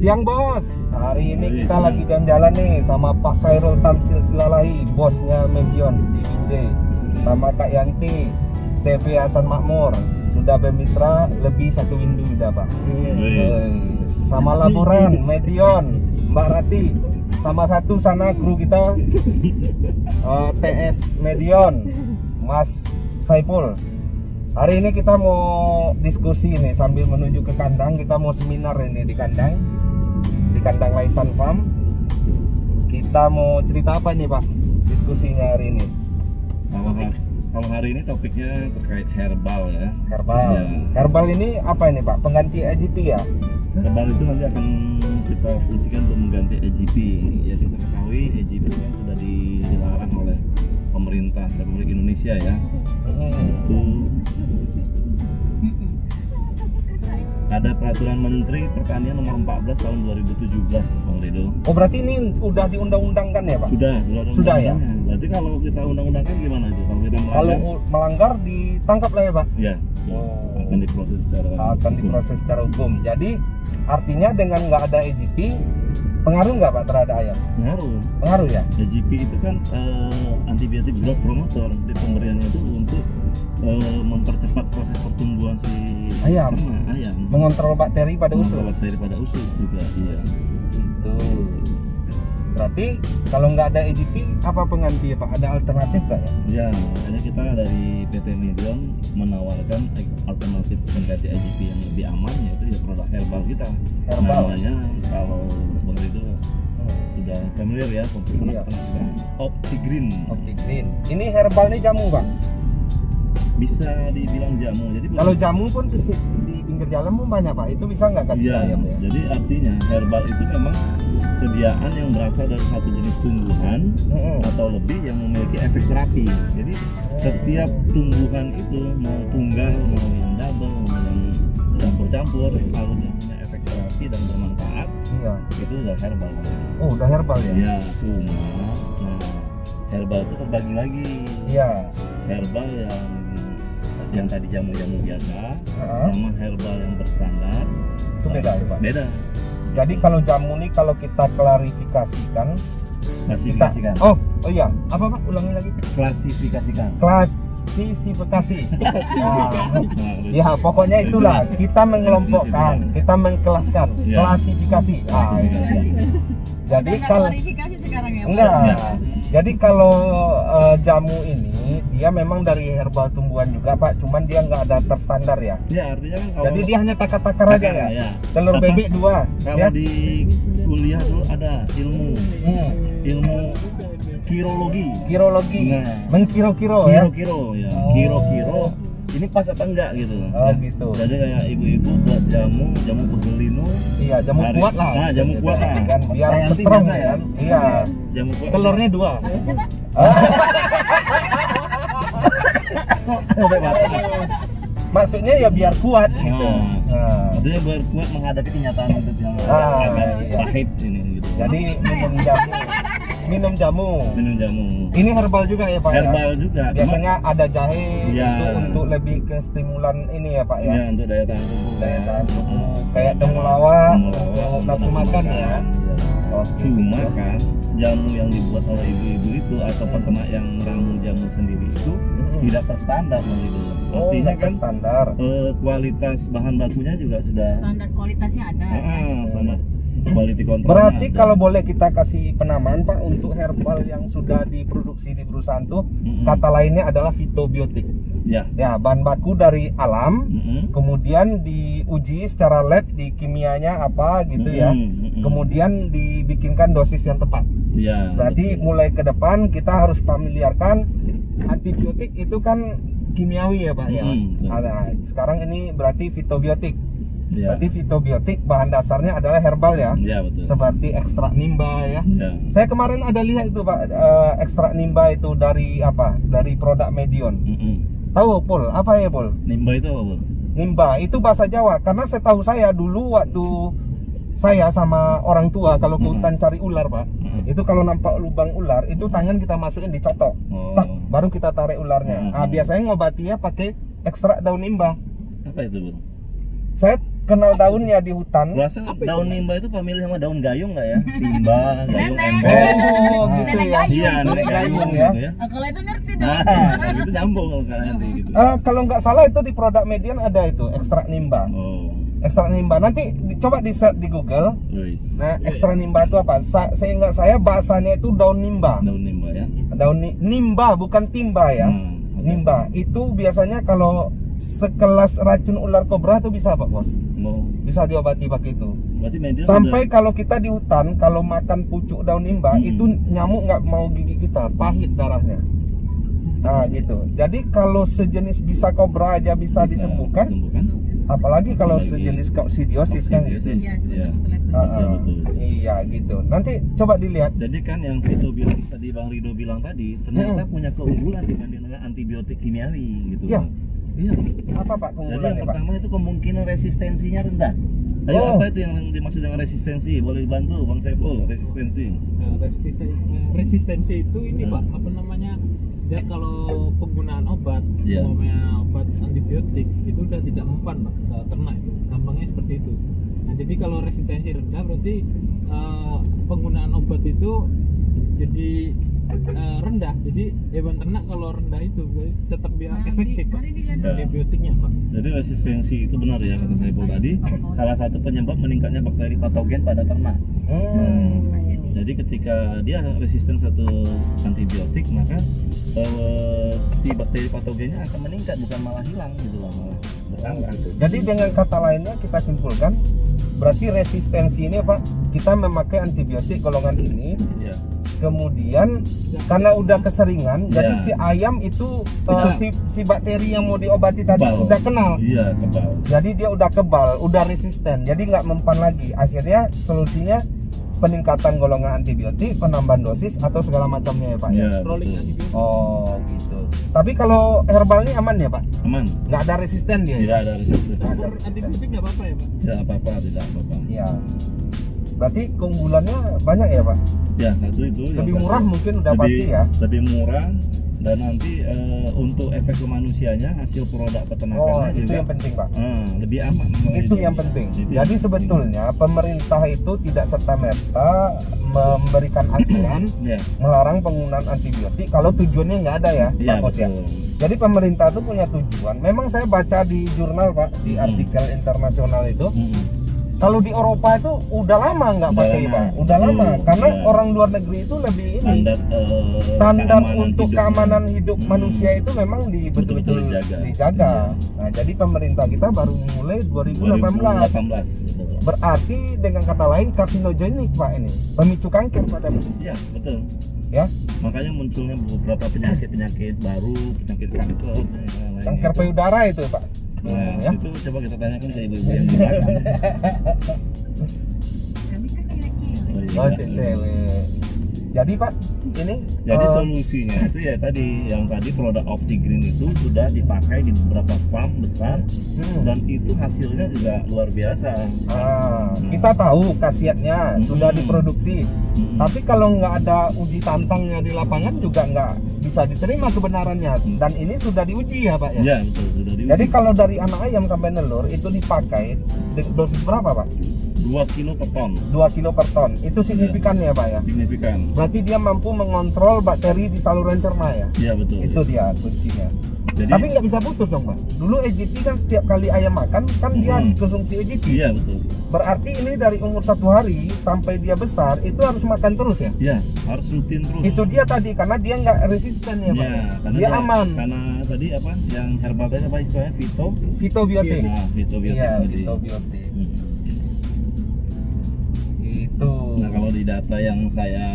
Siang bos, hari ini kita lagi jalan-jalan nih sama Pak Khairul Tamsil Silalahi, bosnya Medion di Binjai, sama Kak Yanti, CV Hasan Makmur. Sudah bermitra lebih 1 windu udah Pak. Sama laporan Medion, Mbak Rati, sama satu sana kru kita TS Medion, Mas Saiful. Hari ini kita mau diskusi nih sambil menuju ke kandang. Kita mau seminar ini di kandang Laisan Farm. Kita mau cerita apa nih Pak diskusinya hari ini? Kalau hari ini topiknya terkait herbal ya. Herbal. Ya. Herbal ini apa ini Pak? Pengganti AGP ya? Herbal itu nanti akan kita fungsikan untuk mengganti AGP. Ya kita ketahui AGP kan sudah dilarang oleh pemerintah Republik Indonesia ya. Itu ada peraturan Menteri Pertanian nomor 14 tahun 2017 Bang Rido. Oh berarti ini udah diundang-undangkan ya Pak? Sudah ya. Berarti kalau kita undang-undangkan gimana itu? Kalau melanggar ditangkap lah ya Pak? Ya. Akan diproses secara hukum. Jadi artinya dengan nggak ada AGP pengaruh nggak Pak terhadap ayam? Pengaruh ya. AGP itu kan antibiotik growth promoter, di pemberiannya itu untuk mempercepat proses pertumbuhan si ayam. Mengontrol bakteri pada usus. Juga, iya. Itu. Berarti kalau nggak ada AGP apa pengganti ya Pak? Ada alternatif nggak ya? Ya, makanya kita dari PT Medion menawarkan alternatif pengganti AGP yang lebih aman, yaitu ya produk herbal kita. Namanya kalau Bang Rido sudah familiar ya, OptiGreen. Ini herbal nih jamu Bang? Bisa dibilang jamu. Jadi kalau jamu pun di pinggir jalan pun banyak Pak. Itu bisa nggak kasih ayam ya? Jadi artinya herbal itu memang sediaan yang berasal dari satu jenis tumbuhan atau lebih yang memiliki efek terapi. Jadi setiap tumbuhan itu mau tunggal, mau yang double, mau yang campur-campur, kalau yang punya efek terapi dan bermanfaat, itu udah herbal. Oh, udah herbal ya? Iya, cuma herbal itu terbagi lagi. Iya. Herbal yang tadi jamu-jamu biasa, sama herbal yang berstandar. Itu beda ya Pak? Beda. Jadi kalau jamu nih kalau kita klasifikasikan. Oh iya, apa Pak? Ulangi lagi. Klasifikasi. Ya pokoknya itulah, kita mengelompokkan, kita mengkelaskan, klasifikasi. Jadi kalau sekarang ya, enggak. Jadi kalau jamu ini dia memang dari herbal tumbuhan juga Pak, cuman dia nggak ada terstandar ya. Ya artinya kan kalau jadi dia hanya takar-takar aja ya. Telur bebek 2. Kalau ya? Di kuliah dulu ada ilmu kirologi. Mengkiro-kiro ya. Kiro-kiro. Ini pas apa enggak gitu. Gitu. Jadi kayak ibu-ibu buat jamu pegelinu. Iya, jamu kuat lah. Nah, jamu kuat lah. Kan biar strong kan. Iya. Jamu kuat. Telurnya 2. Maksudnya ya biar kuat gitu. Maksudnya biar kuat menghadapi kenyataan hidup yang agak pahit ini gitu. Jadi minum jamu. Ini herbal juga ya Pak? Herbal juga. Biasanya ada jahe itu untuk lebih ke stimulan ini ya Pak ya? Iya, untuk daya tahan tubuh. Kayak temulawak, nafsu makan ya. Cuma kan jamu yang dibuat oleh ibu-ibu itu atau peternak yang ramu jamu sendiri itu tidak terstandar begitu. Artinya kan standar. Kualitas bahan bakunya juga sudah standar kualitasnya ada. Standar quality control. Berarti kalau boleh kita kasih penamaan Pak untuk herbal yang sudah diproduksi di perusahaan tuh kata lainnya adalah fitobiotik. Ya, bahan baku dari alam, kemudian diuji secara lab di kimianya apa gitu ya. Kemudian dibikinkan dosis yang tepat. Berarti mulai ke depan kita harus familiarkan antibiotik itu kan kimiawi ya Pak ya. Nah, sekarang ini berarti fitobiotik. Berarti fitobiotik bahan dasarnya adalah herbal ya. Betul. Seperti ekstrak nimba ya. Saya kemarin ada lihat itu Pak, ekstrak nimba itu dari apa? Dari produk Medion. Tahu Pol? Apa ya Pol? Nimba itu apa Pol? Nimba itu bahasa Jawa. Karena setahu saya dulu waktu saya sama orang tua kalau ke hutan cari ular Pak, itu kalau nampak lubang ular itu tangan kita masukin dicotok, baru kita tarik ularnya. Biasanya ngobatinya pakai ekstrak daun nimba. Apa itu Bro? Saya kenal daunnya di hutan. Rasa daun nimba itu famili sama daun gayung nggak ya? Timba, gayung, Nenek. ember. Oh, gitu Nenek ya. gayung. Iya, nenek gayung ya. gitu ya. Kalau itu ngerti dong. Nah, itu nyambung kalau nanti gitu. Kalau nggak salah itu di produk Median ada itu ekstrak nimba. Oh, Ekstrak nimba. Nanti coba di search di Google. guys. Nah, ekstrak nimba itu apa? Seingat saya bahasanya itu daun nimba. Daun nimba ya. Nimba bukan timba ya. Oke. Nimba itu biasanya kalau sekelas racun ular kobra itu bisa Pak Bos. Oh, Bisa diobati pakai itu. berarti media Sampai kalau kita di hutan kalau makan pucuk daun nimba itu nyamuk nggak mau gigit kita, pahit darahnya. Nah gitu. Jadi kalau sejenis bisa kobra aja bisa disembuhkan, apalagi kalau Apalagi sejenis koksidiosis kan gitu. Iya, Iya. sebenarnya betul. Betul. Iya gitu. Nanti coba dilihat. Jadi kan yang Vito bilang tadi, Bang Rido bilang tadi, ternyata punya keunggulan dibanding dengan antibiotik kimiawi gitu. Iya. Iya. Apa Pak Jadi keunggulannya yang Pak? pertama itu kemungkinan resistensinya rendah. Ayo, Oh. apa itu yang dimaksud dengan resistensi? Boleh dibantu Bang Saiful, resistensi. Resistensi itu ini Pak, apa namanya? Ya kalau penggunaan obat, Iya. semuanya obat antibiotik itu udah tidak mempan Pak ke ternak itu. Gampangnya seperti itu. Nah, jadi kalau resistensi rendah berarti penggunaan obat itu jadi rendah. Jadi hewan ternak kalau rendah itu berarti tetap biar efektif Pak. Mari dilihat Ya. Antibiotiknya Pak. Jadi resistensi itu benar ya kata Saiful tadi, salah satu penyebab meningkatnya bakteri patogen pada ternak. Jadi ketika dia resisten satu antibiotik, maka si bakteri patogennya akan meningkat, bukan malah hilang gitu loh, malah bertambah. Jadi dengan kata lainnya kita simpulkan berarti resistensi ini Pak, kita memakai antibiotik golongan ini, Ya. kemudian karena udah keseringan, jadi Ya. si ayam itu Tidak. si bakteri yang mau diobati tadi Kebal. sudah kenal. Iya, kebal. Jadi dia udah kebal, udah resisten, jadi nggak mempan lagi. Akhirnya solusinya peningkatan golongan antibiotik, penambahan dosis atau segala macamnya ya Pak ya. Iya, Rolling betul. antibiotik. Oh gitu. Tapi kalau herbal ini aman ya Pak? Aman. Nggak ada resisten dia? Tidak Ya? ada resisten. Campur antibiotik nggak apa-apa ya Pak? Tidak apa-apa, tidak apa-apa. Iya. Berarti keunggulannya banyak ya Pak? Ya, satu itu. yang Lebih satu. murah mungkin udah Lebih- pasti ya. Lebih murah, dan nanti untuk efek ke manusianya, hasil produk Oh peternakannya itu juga yang penting Pak. lebih aman. Itu yang penting. Itu yang Jadi penting. sebetulnya pemerintah itu tidak serta-merta memberikan aturan Ya, melarang penggunaan antibiotik kalau tujuannya nggak ada ya iya Pak Kos ya. betul. Jadi pemerintah itu punya tujuan. Memang saya baca di jurnal Pak, di artikel internasional itu, kalau di Eropa itu udah lama nggak Udah pakai lama. Pak, udah lama. Betul, Karena iya. orang luar negeri itu lebih ini Standar standar keamanan untuk hidup. keamanan hidup manusia itu memang betul-betul Betul-betul dijaga. Iya. Nah, jadi pemerintah kita baru mulai 2018. 2018. Betul. Berarti dengan kata lain karsinogenik Pak ini, pemicu kanker pada manusia. Iya, betul. Ya, Makanya munculnya beberapa penyakit baru, penyakit kanker, dan lain-lain. kanker payudara itu Pak. Nah, Ya. itu coba kita tanyakan ke ibu-ibu yang di belakang. Kami kan cewek-cewek. Oh, cewek. Jadi Pak, ini Jadi solusinya itu ya tadi, yang tadi produk OptiGreen itu sudah dipakai di beberapa farm besar, dan itu hasilnya juga luar biasa. kita tahu khasiatnya sudah diproduksi. Tapi kalau nggak ada uji tantangnya di lapangan juga nggak bisa diterima kebenarannya. Dan ini sudah diuji ya Pak ya. Ya betul, sudah diuji. Jadi kalau dari anak ayam sampai nelur itu dipakai dosis berapa Pak? 2 kilo per ton 2 kilo per ton. Itu signifikan ya Pak ya. signifikan. Berarti dia mampu mengontrol bakteri di saluran cerna ya. Iya betul. Itu dia kuncinya. Jadi Tapi nggak bisa putus dong Pak. Dulu EGT kan setiap kali ayam makan kan dia harus konsumsi EGT. iya betul. Berarti ini dari umur 1 hari sampai dia besar itu harus makan terus ya. Iya, harus rutin terus. Itu dia tadi karena dia nggak resisten ya Pak. Ya, karena Dia aman. Karena tadi apa yang herbal tadi apa istilahnya Fitobiotik. Nah, fitobiotik Iya, tadi. fitobiotik. Hmm. Itu. Nah kalau di data yang saya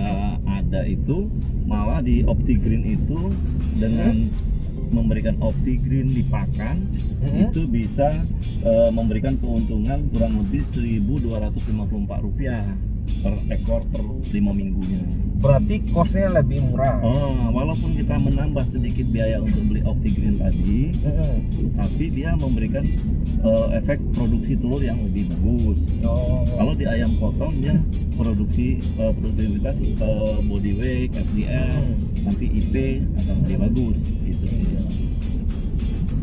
ada itu malah di OptiGreen itu dengan memberikan OptiGreen di pakan itu bisa memberikan keuntungan kurang lebih Rp1.254 per ekor per 5 minggunya. Berarti kosnya lebih murah. Walaupun kita menambah sedikit biaya untuk beli OptiGreen tadi, tapi dia memberikan efek produksi telur yang lebih bagus. Kalau di ayam potong dia produksi produktivitas body weight, FDM, nanti IP akan lebih bagus gitu.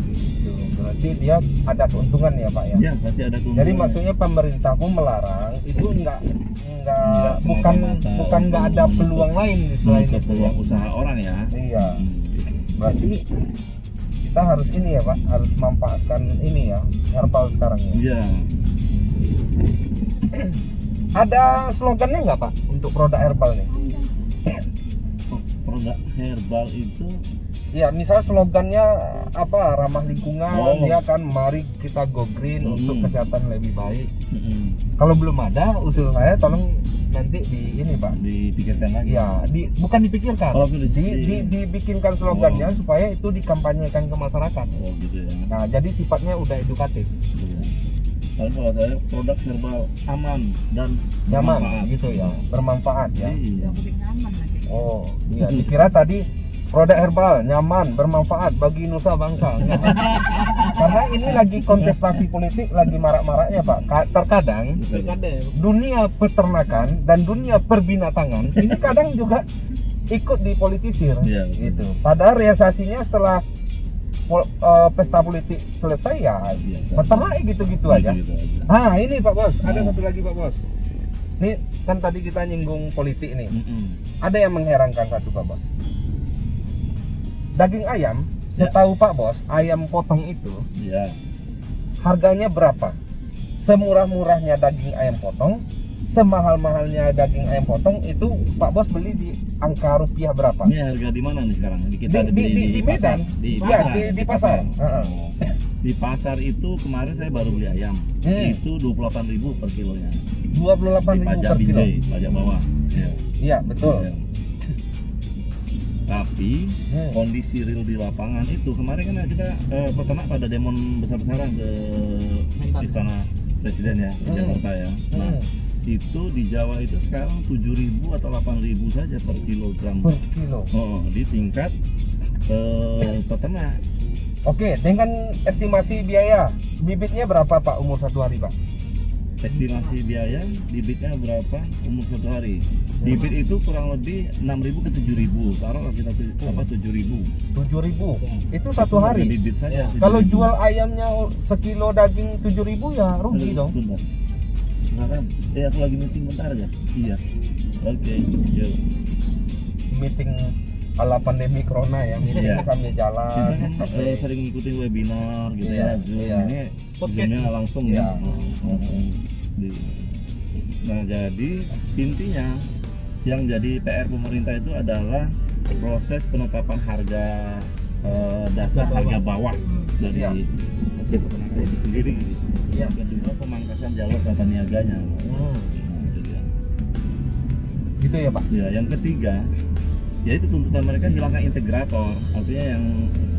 Gitu. berarti dia ada keuntungan ya Pak ya. Ya, pasti ada keuntungan. Jadi maksudnya pemerintah pun melarang itu enggak bukan semata-mata nggak ada peluang lain di selain untuk itu. peluang usaha orang ya. Iya. Berarti kita harus ini ya Pak, harus memanfaatkan ini ya herbal sekarang ya. Iya. Ada slogannya nggak Pak untuk produk herbal nih? Produk herbal itu Ya misal slogannya apa, ramah lingkungan, Oh. ya kan, mari kita go green untuk kesehatan lebih baik. mm, Kalau belum ada, usul saya tolong nanti di ini Pak. dipikirkan lagi. Ya, bukan dipikirkan, Oh, di- dibikinkan slogannya supaya itu dikampanyekan ke masyarakat. Oh gitu ya. Nah, jadi sifatnya udah edukatif, Gitu ya. Tapi kalau saya produk herbal aman dan nyaman bermanfaat. gitu ya, bermanfaat ya. Iya. Yang penting nyaman lagi. Oh, iya. Dikira tadi produk herbal nyaman, bermanfaat bagi nusa bangsa. Enggak. Karena ini lagi kontestasi politik, lagi marak-maraknya Pak. Terkadang Pilkada ya. dunia peternakan dan dunia perbinatangan ini kadang juga ikut dipolitisir, Iya, betul. gitu. Padahal realisasinya setelah pesta politik selesai ya Iya, peternak gitu-gitu aja. Gitu aja. Ah, ini Pak Bos, ada satu lagi Pak Bos. Ini kan tadi kita nyinggung politik nih. Ada yang mengherankan satu Pak Bos. Daging ayam, Ya. setahu Pak Bos, ayam potong itu Iya. harganya berapa? Semurah-murahnya daging ayam potong, semahal-mahalnya daging ayam potong itu Pak Bos beli di angka rupiah berapa? Ini harga di mana nih sekarang? Di kita Di Medan. Di Iya, pasar. di pasar. Heeh. Oh. Di pasar itu kemarin saya baru beli ayam. Itu 28.000 per kilonya. 28.000 Pajak per kilo. binjai, pajak bawah. Iya. Iya, betul. Iya. Tapi kondisi real di lapangan itu kemarin kan kita peternak pada demon besar-besaran ke Mentan. Istana Presiden ya di Jakarta ya. Nah, itu di Jawa itu sekarang 7.000 atau 8.000 saja per kilogram. Per kilo. Oh, di tingkat peternak. Oke, dengan estimasi biaya, bibitnya berapa Pak umur 1 hari Pak? Estimasi biaya bibitnya berapa umur 1 hari? Bibit itu kurang lebih 6.000 ke 7.000. Taruhlah kita 7.000. 7.000. Itu 1 hari. Bibit saja. Kalau 7.000. jual ayamnya sekilo daging 7.000 ya rugi Aduh, dong. Bentar. Sekarang, aku lagi meeting bentar aja. Iya. Oke, yuk. Meeting ala pandemi corona ya, meetingnya Iya. sambil jalan. Kita kan sering ngikutin webinar gitu Iya, ya, Zoom. iya. Ini Podcast. Zoomnya langsung Iya. ya. Nah, jadi intinya yang jadi PR pemerintah itu adalah proses penetapan harga dasar, harga bawah dari Iya. hasil peternakan itu sendiri. Iya. Yang kedua pemangkasan jalur tata niaganya. Hmm, Nah, itu dia. gitu ya Pak. Ya, yang ketiga, yaitu tuntutan mereka hilangkan integrator. Artinya yang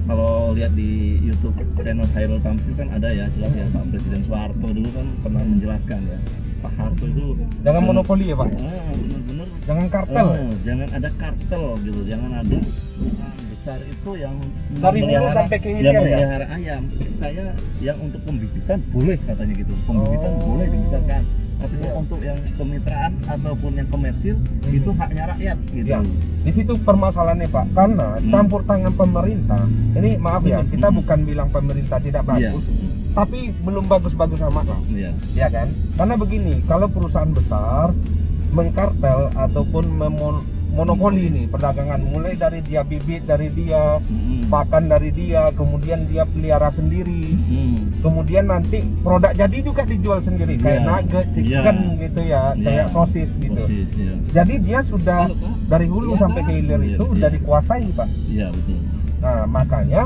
kalau lihat di YouTube channel Hairul Tamsil kan ada ya, jelas ya, Pak Presiden Soeharto dulu kan pernah menjelaskan ya, Pak Harto itu Jangan monopoli ya Pak. bener-bener Jangan kartel. jangan ada kartel gitu, jangan ada perusahaan besar itu yang Dari hulu memelihara- sampai ke yang hilir ya? memelihara ayam. Saya yang untuk pembibitan boleh katanya gitu, pembibitan Oh. boleh dibesarkan. Artinya untuk yang kemitraan ataupun yang komersil itu haknya rakyat gitu. Ya, di situ permasalahannya Pak, karena campur tangan pemerintah. Ini maaf ya, kita bukan bilang pemerintah tidak bagus, tapi belum bagus-bagus amat lah, Iya. ya kan? Karena begini, kalau perusahaan besar mengkartel ataupun monopoli nih perdagangan, mulai dari dia bibit dari dia, pakan dari dia, kemudian dia pelihara sendiri, kemudian nanti produk jadi juga dijual sendiri kayak Iya. nugget, chicken gitu ya, Iya. kayak sosis gitu. Sosis, iya. Jadi dia sudah Halo, Pak. dari hulu Iya, sampai ke hilir Iya, itu iya. udah dikuasai Pak. Iya, betul. Nah makanya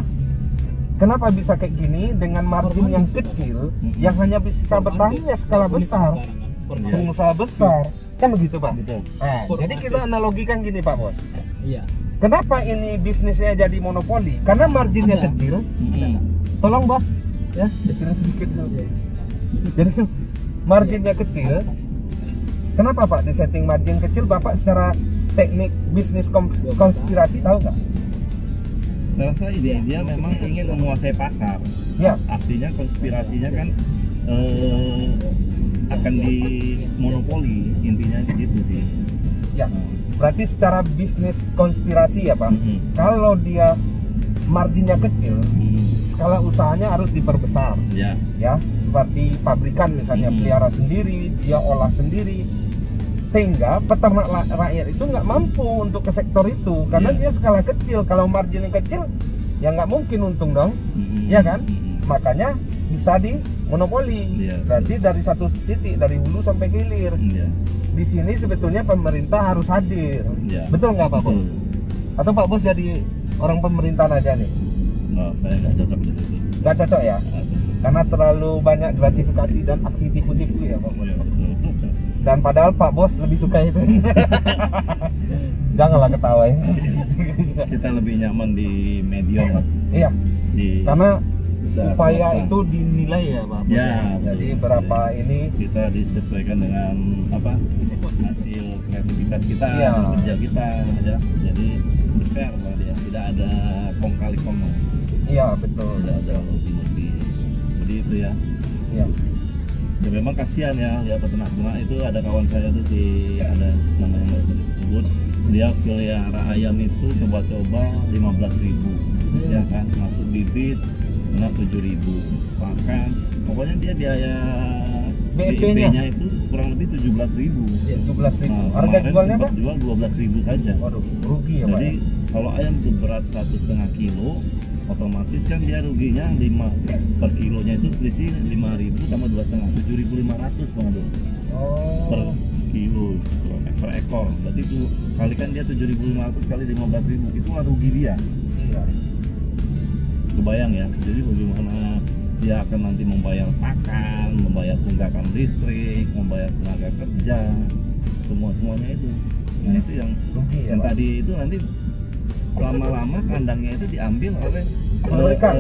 kenapa bisa kayak gini dengan margin yang kecil yang hanya bisa bertahan ya skala besar, Iya. pengusaha besar kan begitu Pak. Betul. Nah, jadi kita analogikan gini Pak Bos. Iya. Kenapa ini bisnisnya jadi monopoli? Karena marginnya Ada. kecil. Mm-mm. Tolong Bos, ya kecilin sedikit saja. Jadi marginnya kecil. Kenapa Pak di setting margin kecil? Bapak secara teknik bisnis konspirasi tahu nggak? Saya rasa dia memang ingin menguasai pasar. Ya, Artinya konspirasinya kan akan dimonopoli, intinya di situ sih. ya. Berarti secara bisnis konspirasi ya Pak. Mm-mm. Kalau dia marginnya kecil, Mm-mm. skala usahanya harus diperbesar. Ya. Ya, seperti pabrikan misalnya pelihara sendiri, dia olah sendiri, sehingga peternak rakyat itu nggak mampu untuk ke sektor itu karena dia skala kecil. Kalau marginnya kecil, ya nggak mungkin untung dong, ya kan? Makanya bisa di monopoli. Berarti dari satu titik, dari hulu sampai hilir. Di sini sebetulnya pemerintah harus hadir. Betul nggak Pak Bos? Atau Pak Bos jadi orang pemerintahan aja nih? Nah, saya nggak cocok di situ. Nggak cocok ya? Karena terlalu banyak gratifikasi dan aksi tipu-tipu ya Pak Bos. Dan padahal Pak Bos lebih suka itu. Janganlah ketawa ya. Kita lebih nyaman di medium. Iya. Karena Udah upaya selesai. itu dinilai ya Pak Bos. Ya, Jadi betul. berapa ini Kita disesuaikan dengan apa hasil kreativitas kita, Iya. hasil kerja kita, ya. Jadi fair lah dia, tidak ada kong kali kong, iya betul. tidak ada lobby. Jadi itu ya. Iya. Ya memang kasihan ya, peternak-peternak itu ada kawan saya tuh ada namanya nggak usah disebut, dia pelihara ayam itu coba-coba 15.000, ya kan, masuk bibit kena 7.000, makan, pokoknya dia biaya BEP-nya itu kurang lebih 17.000. 17.000. Nah, Harga kemarin jualnya sempat Pak? jual 12.000 saja. Waduh, rugi ya Pak. Jadi Ya? kalau ayam itu berat 1,5 kilo, otomatis kan dia ruginya 5 per kilonya itu selisih 5.000 sama 2,5, 7.500 Bang Abdul. Per Oh. kilo per ekor. Berarti itu kalikan dia 7.500 kali 15.000, itu rugi dia. Iya. Kebayang ya. Jadi bagaimana dia akan nanti membayar pakan, membayar tunggakan listrik, membayar tenaga kerja, semuanya itu. Nah itu yang Rugi ya Pak. tadi itu nanti lama-lama kandangnya itu diambil oleh Pabrikan.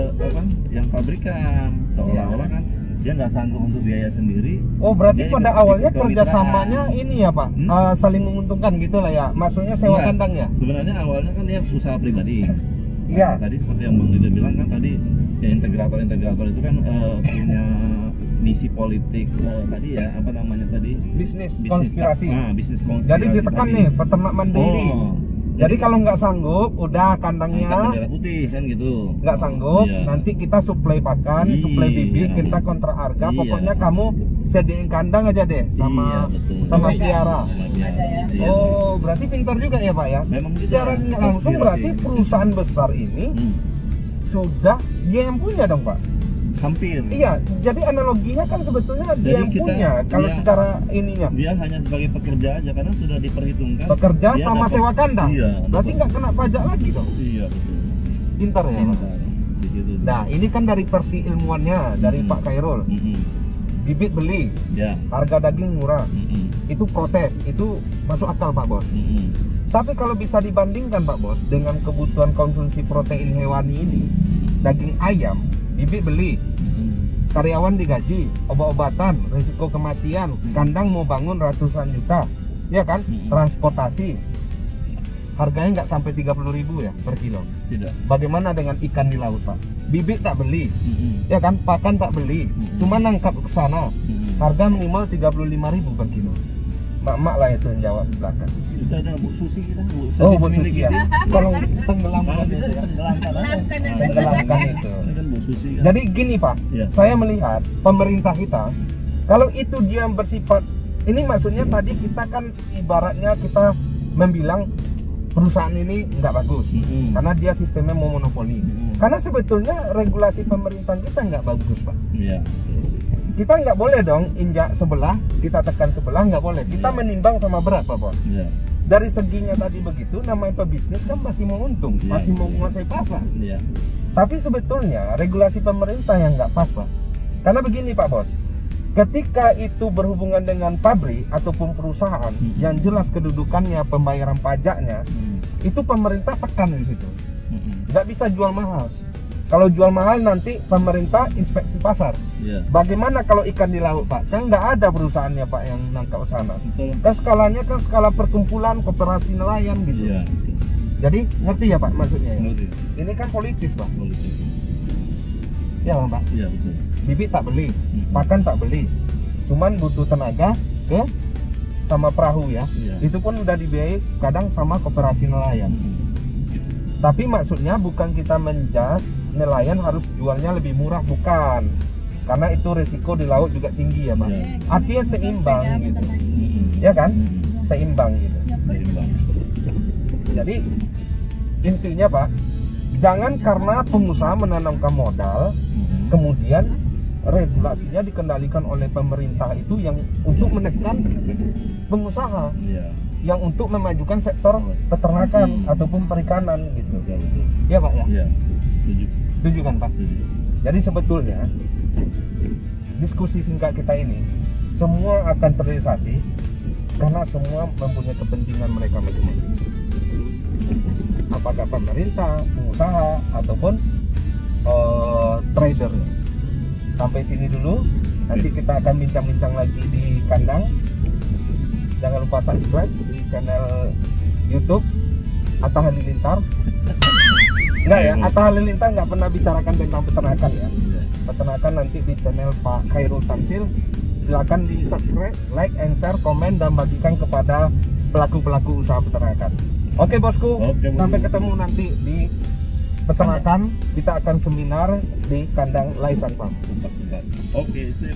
yang pabrikan, seolah-olah kan dia nggak sanggup untuk biaya sendiri. Oh berarti Dia pada ikut awalnya kemitraan. kerjasamanya ini ya Pak, saling menguntungkan gitu lah ya. Maksudnya sewa Enggak. kandang ya? Sebenarnya awalnya kan dia usaha pribadi. Iya. Tadi seperti yang Bang Lido bilang kan tadi, ya integrator itu kan punya misi politik tadi ya, apa namanya tadi? Bisnis konspirasi. Bisnis konspirasi. Jadi ditekan tadi. nih peternak mandiri. Oh, Jadi kalau nggak sanggup, udah kandangnya angkat bendera putih kan gitu. nggak sanggup, Iya. nanti kita suplai pakan, Iya. suplai bibit, kita kontrak harga. Iya. Pokoknya kamu sediain kandang aja deh sama Iya, betul. sama Iya. piara. Sama dia. Iya. Oh, berarti pintar juga ya Pak ya? Memang gitu. Secara nggak langsung berarti perusahaan besar ini sudah dia yang punya dong Pak. Hampir. Iya, jadi analoginya kan sebetulnya dia Jadi yang kita- punya. Kalau dia- secara ininya Dia hanya sebagai pekerja aja karena sudah diperhitungkan. bekerja dia sama dapat- sewa kandang. Iya. Berarti dapat- nggak kena pajak lagi dong. Iya betul. Pintar ya Pak. Pintar. Di situ. Nah, ini kan dari versi ilmuannya dari Pak Khairul. Bibit beli, Ya. harga daging murah. Itu protes, itu masuk akal Pak Bos. Tapi kalau bisa dibandingkan Pak Bos dengan kebutuhan konsumsi protein hewani ini, daging ayam, bibit beli, karyawan digaji, obat-obatan, risiko kematian, kandang mau bangun ratusan juta, ya kan? Transportasi, harganya nggak sampai 30.000 ya per kilo. Tidak. Bagaimana dengan ikan di laut Pak? Bibit tak beli, ya kan? Pakan tak beli, cuma nangkap ke sana, harga minimal 35.000 per kilo. Mak-mak lah itu yang jawab di belakang. Kita ada Bu Susi kita, Bu Susi. Oh, Bu milik Susi ya. kita. Tolong tenggelamkan Kalau itu bisa ya. tenggelamkan aja. Tenggelamkan itu. Ini kan Bu Susi kan. Jadi gini Pak, Ya. saya melihat pemerintah kita, kalau itu dia yang bersifat, ini maksudnya tadi kita kan ibaratnya kita membilang perusahaan ini nggak bagus, karena dia sistemnya mau monopoli. Karena sebetulnya regulasi pemerintah kita nggak bagus Pak. Iya. Kita nggak boleh dong injak sebelah, kita tekan sebelah, nggak boleh. Kita Iya. menimbang sama berat Pak Bos. Iya. Dari seginya tadi begitu, namanya pebisnis kan masih mau untung, Iya. masih mau menguasai pasar. Iya. Tapi sebetulnya regulasi pemerintah yang nggak pas Pak. Karena begini Pak Bos, ketika itu berhubungan dengan pabrik ataupun perusahaan yang jelas kedudukannya, pembayaran pajaknya, itu pemerintah tekan di situ. Nggak bisa jual mahal. Kalau jual mahal nanti pemerintah inspeksi pasar. Iya. Bagaimana kalau ikan di laut Pak? Kan nggak ada perusahaannya Pak yang nangkap sana. Betul. Kan skalanya kan skala perkumpulan koperasi nelayan gitu. Iya. Jadi ngerti ya Pak maksudnya ya? Mengerti. Ini kan politis Pak. Politik. Ya Bang Pak. Iya betul. Bibit tak beli, pakan tak beli. Cuman butuh tenaga ke sama perahu ya. Iya. Itu pun udah dibiayai kadang sama koperasi nelayan. Tapi maksudnya bukan kita menjas nelayan harus jualnya lebih murah, bukan. Karena itu resiko di laut juga tinggi ya, Pak. Iya. Artinya seimbang gitu. Ya kan? Seimbang gitu. Seimbang. Jadi intinya Pak, jangan karena pengusaha menanamkan modal kemudian regulasinya dikendalikan oleh pemerintah itu yang untuk menekan pengusaha, Iya. yang untuk memajukan sektor peternakan ataupun perikanan gitu. Betul, betul. Ya Pak ya? Iya. Setuju. Setuju kan Pak? Setuju. Jadi sebetulnya diskusi singkat kita ini semua akan terrealisasi karena semua mempunyai kepentingan mereka masing-masing. Apakah pemerintah, pengusaha, ataupun trader. Sampai sini dulu. Nanti kita akan bincang-bincang lagi di kandang. Jangan lupa subscribe di channel YouTube Atta Halilintar. Enggak ya, Atta Halilintar nggak pernah bicarakan tentang peternakan ya. Iya. Peternakan nanti di channel Pak Khairul Tamsil. Silakan di subscribe, like, and share, komen, dan bagikan kepada pelaku-pelaku usaha peternakan. Oke bosku, Oke, bosku. sampai ketemu nanti di peternakan. Kita akan seminar di kandang Laisan Farm. Oke, sip.